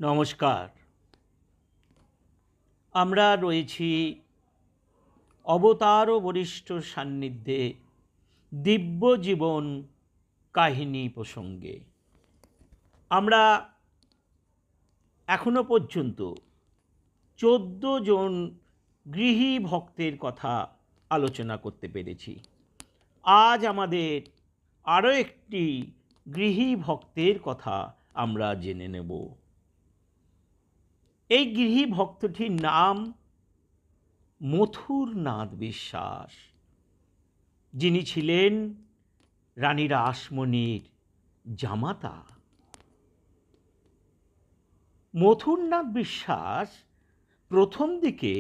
নমস্কার। আমরা রয়েছি অবতার ও বরিষ্ঠ সান্নিধ্যে দিব্য জীবন কাহিনী প্রসঙ্গে। আমরা এখনো পর্যন্ত 14 জন গৃহী ভক্তের কথা আলোচনা করতে পেরেছি। আজ আমাদের আরও একটি গৃহী ভক্তের কথা আমরা জেনে নেব। এই গৃহী ভক্তটির নাম মথুরনাথ বিশ্বাস, যিনি ছিলেন রানী রাসমণির জামাতা। মথুরনাথ বিশ্বাস প্রথম দিকে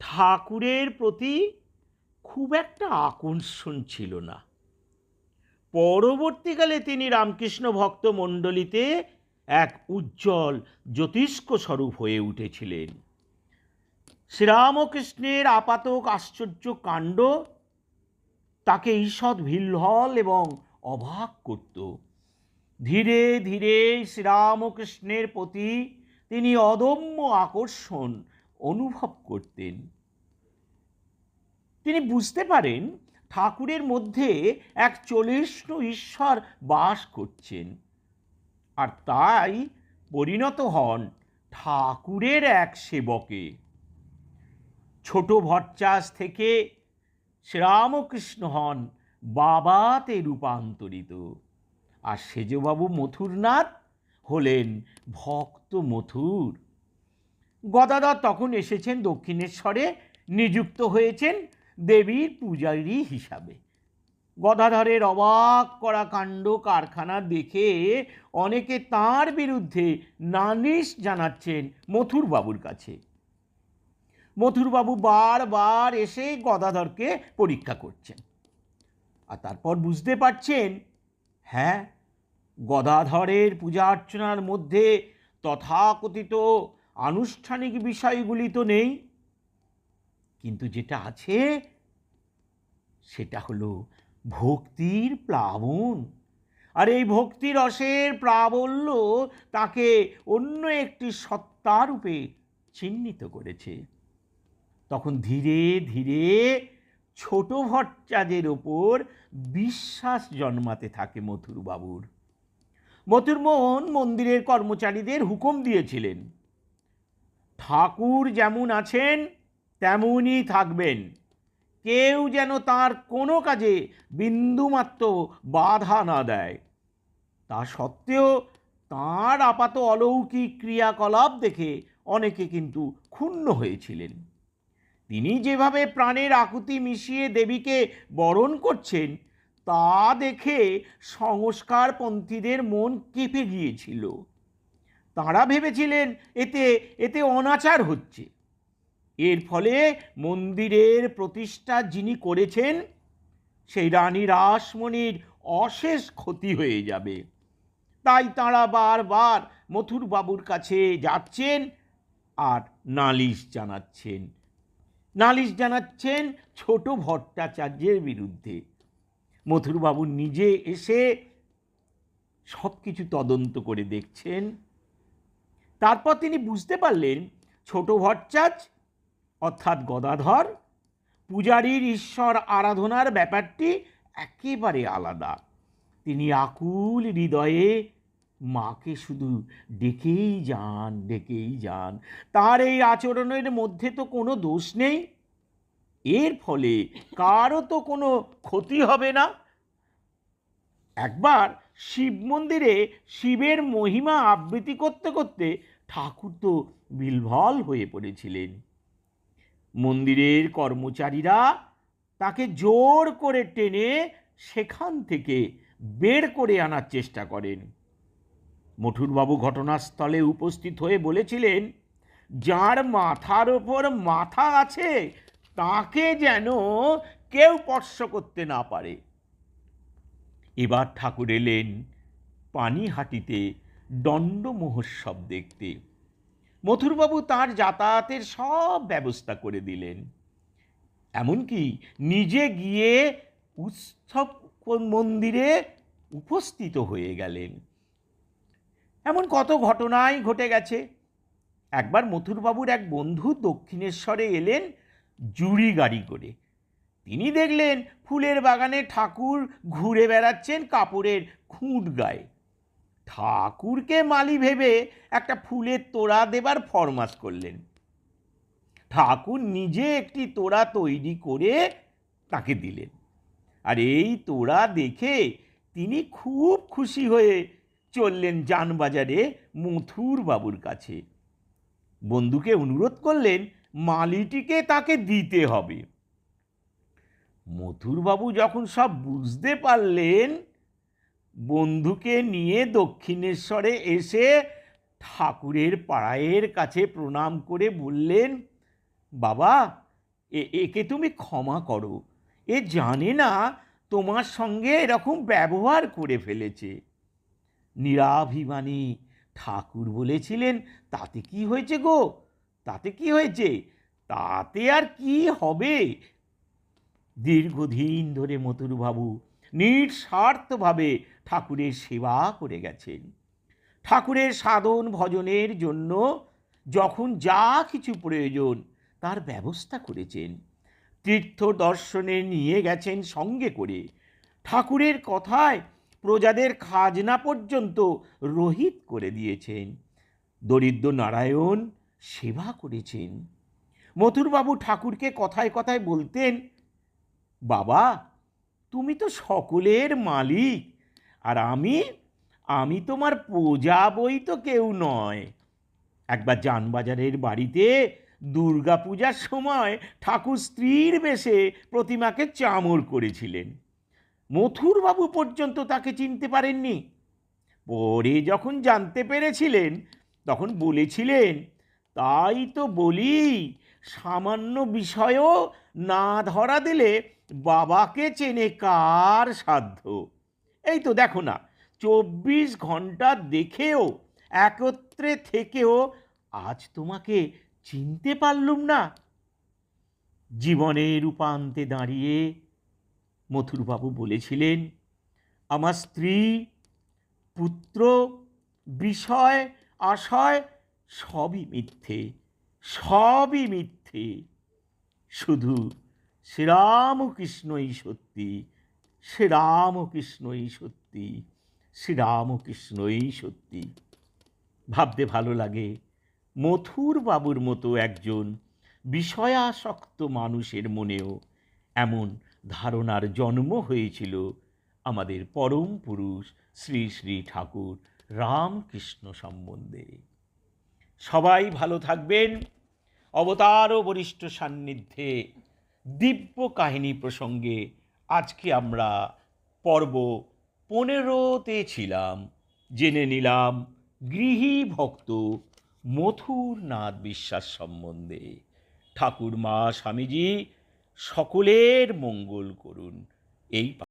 ঠাকুরের প্রতি খুব একটা আকর্ষণ ছিল না। পরবর্তীকালে তিনি রামকৃষ্ণ ভক্ত মণ্ডলীতে এক উজ্জ্বল জ্যোতিষ্ক স্বরূপ হয়ে উঠেছিলেন। শ্রীরামকৃষ্ণের আপাতক আশ্চর্য কাণ্ড তাকে ঈষৎ ভিলহল এবং অবাক করত। ধীরে ধীরে শ্রীরামকৃষ্ণের প্রতি তিনি অদম্য আকর্ষণ অনুভব করতেন। তিনি বুঝতে পারেন ঠাকুরের মধ্যে এক চলেষ্ণু ঈশ্বর বাস করছেন, আর তাই পরিণত হন ঠাকুরের এক সেবকে। ছোট ভট্টাস থেকে শ্রীরামকৃষ্ণ হন বাবাতে রূপান্তরিত, আর সেজবাবু মথুরনাথ হলেন ভক্ত মথুর। গদাধর তখন এসেছেন দক্ষিণেশ্বরে, নিযুক্ত হয়েছেন দেবীর পূজারী হিসাবে। গদাধরের অবাক করা কাণ্ড কারখানা দেখে অনেকে তার বিরুদ্ধে নালিশ জানাচ্ছেন মথুরবাবুর কাছে। মথুরবাবু বারবার এসে গদাধরকে পরীক্ষা করছেন, আর তারপর বুঝতে পারছেন হ্যাঁ, গদাধরের পূজা অর্চনার মধ্যে তথাকথিত আনুষ্ঠানিক বিষয়গুলি তো নেই, কিন্তু যেটা আছে সেটা হলো ভক্তির প্লাবন। আর এই ভক্তি রসের প্রাবল্য তাকে অন্য একটি সত্তারূপে চিহ্নিত করেছে। তখন ধীরে ধীরে ছোট ভট্টাচার্যের ওপর বিশ্বাস জন্মাতে থাকে মথুরবাবুর। মথুরমোহন মন্দিরের কর্মচারীদের হুকুম দিয়েছিলেন, ঠাকুর যেমন আছেন তেমনই থাকবেন, কেউ যেন তার কোনো কাজে বিন্দুমাত্র বাধা না দেয়। তা সত্ত্বেও তাঁর আপাত অলৌকিক ক্রিয়াকলাপ দেখে অনেকে কিন্তু ক্ষুণ্ণ হয়েছিলেন। তিনি যেভাবে প্রাণের আকুতি মিশিয়ে দেবীকে বরণ করছেন তা দেখে সংস্কারপন্থীদের মন কেঁপে গিয়েছিল। তাঁরা ভেবেছিলেন এতে অনাচার হচ্ছে। এর ফলে মন্দিরের প্রতিষ্ঠা যিনি করেছেন সেই রানী রাসমণির অশেষ ক্ষতি হয়ে যাবে। তাই তাঁরা বারবার মথুরবাবুর কাছে যাচ্ছেন আর নালিশ জানাচ্ছেন ছোট ভট্টাচার্যের বিরুদ্ধে। মথুরবাবু নিজে এসে সব কিছু তদন্ত করে দেখছেন। তারপর তিনি বুঝতে পারলেন ছোট ভট্টাচার্য অর্থাৎ গদাধর পূজারীর ঈশ্বর আরাধনার ব্যাপারটি একেবারে আলাদা। তিনি আকুল হৃদয়ে মাকে শুধু ডেকেই যান। তার এই আচরণের মধ্যে তো কোনো দোষ নেই, এর ফলে কারও তো কোনো ক্ষতি হবে না। একবার শিব মন্দিরে শিবের মহিমা আবৃত্তি করতে করতে ঠাকুর তো বিহ্বল হয়ে পড়েছিলেন। মন্দিরের কর্মচারীরা তাকে জোর করে টেনে সেখান থেকে বের করে আনার চেষ্টা করেন। মথুরবাবু ঘটনাস্থলে উপস্থিত হয়ে বলেছিলেন, যার মাথার ওপর মাথা আছে তাকে যেন কেউ স্পর্শ করতে না পারে। এবার ঠাকুর এলেন পানিহাটিতে দণ্ড মহোৎসব দেখতে। মথুরবাবু তার যাতায়াতের সব ব্যবস্থা করে দিলেন, এমনকি নিজে গিয়ে উৎসব মন্দিরে উপস্থিত হয়ে গেলেন। এমন কত ঘটনাই ঘটে গেছে। একবার মথুরবাবুর এক বন্ধু দক্ষিণেশ্বরে এলেন জুড়ি গাড়ি করে। তিনি দেখলেন ফুলের বাগানে ঠাকুর ঘুরে বেড়াচ্ছেন কাপড়ের খুঁট গায়ে। ঠাকুরকে মালি ভেবে একটা ফুলের তোড়া দেবার ফরমাশ করলেন। ঠাকুর নিজে একটি তোড়া তৈরি করে তাকে দিলেন। আর এই তোড়া দেখে তিনি খুব খুশি হয়ে চললেন জানবাজারে মথুর বাবুর কাছে। বন্ধুকে অনুরোধ করলেন মালিটিকে তাকে দিতে হবে। মথুরবাবু যখন সব বুঝতে পারলেন, বন্ধুকে নিয়ে দক্ষিণেশ্বরে এসে ঠাকুরের পায়ের কাছে প্রণাম করে বললেন, বাবা, একে তুমি ক্ষমা করো, এ জানে না তোমার সঙ্গে এরকম ব্যবহার করে ফেলেছে। নিরাভিমানী ঠাকুর বলেছিলেন, তাতে কি হয়েছে গো, তাতে কি হয়েছে, তাতে আর কি হবে। দীর্ঘদিন ধরে মথুরবাবু নিঃস্বার্থভাবে ঠাকুরের সেবা করে গেছেন। ঠাকুরের সাধন ভজনের জন্য যখন যা কিছু প্রয়োজন তার ব্যবস্থা করেছেন। তীর্থ দর্শনে নিয়ে গেছেন সঙ্গে করে। ঠাকুরের কথায় প্রজাদের খাজনা পর্যন্ত রহিত করে দিয়েছেন। দরিদ্র নারায়ণ সেবা করেছেন। মথুরবাবু ঠাকুরকে কথায় কথায় বলতেন, বাবা, তুমি তো সকলের মালিক, আর আমি তোমার প্রজা বই তো কেউ নয়। একবার জানবাজারের বাড়িতে দুর্গা পূজার সময় ঠাকুর স্ত্রীর বেশে প্রতিমাকে চামর করেছিলেন। মথুরবাবু পর্যন্ত তাকে চিনতে পারেননি। পরে যখন জানতে পেরেছিলেন তখন বলেছিলেন, তাই তো বলি, সামান্য বিষয়ও না ধরা দিলে বাবাকে চেনে কার সাধ্য। এই তো দেখো না, 24 ঘন্টা দেখেও একত্রে থেকেও আজ তোমাকে চিনতে পারলুম না। জীবনের উপান্তে দাঁড়িয়ে মথুরবাবু বলেছিলেন, আমার স্ত্রী, পুত্র, বিষয়, আশয় সবই মিথ্যে, সবই মিথ্যে। শুধু শ্রীরামকৃষ্ণই সত্যি, শ্রীরামকৃষ্ণই সত্যি, শ্রীরামকৃষ্ণই সত্যি। ভাবতে ভালো লাগে, মথুরবাবুর মতো একজন বিষয়াসক্ত মানুষের মনেও এমন ধারণার জন্ম হয়েছিল আমাদের পরম পুরুষ শ্রী শ্রী ঠাকুর রামকৃষ্ণ সম্বন্ধে। সবাই ভালো থাকবেন। অবতার ও বরিষ্ঠ সান্নিধ্যে দিব্য কাহিনী প্রসঙ্গে আজকে আমরা পর্ব 15তে ছিলাম। জেনে নিলাম গৃহী ভক্ত মথুরনাথ বিশ্বাস সম্বন্ধে। ঠাকুর মা স্বামীজি সকলের মঙ্গল করুন এই